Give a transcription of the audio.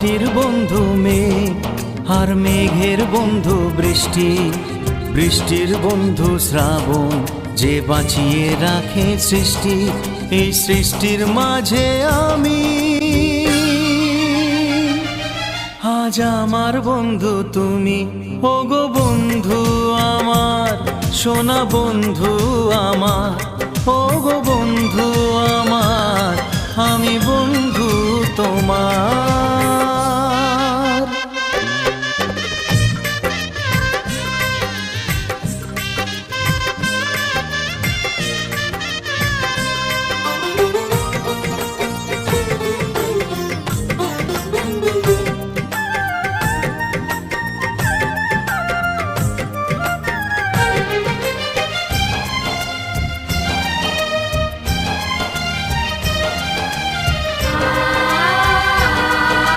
মাটির বন্ধু মেঘ আর মেঘের বন্ধু বৃষ্টি, বৃষ্টির বন্ধু শ্রাবণ, যে বাঁচিয়ে রাখে সৃষ্টি। এই সৃষ্টির মাঝে আমি, আজ আমার বন্ধু তুমি। ওগো বন্ধু আমার, সোনা বন্ধু আমার, ওগো বন্ধু আমার, আমি বন্ধু তোমার।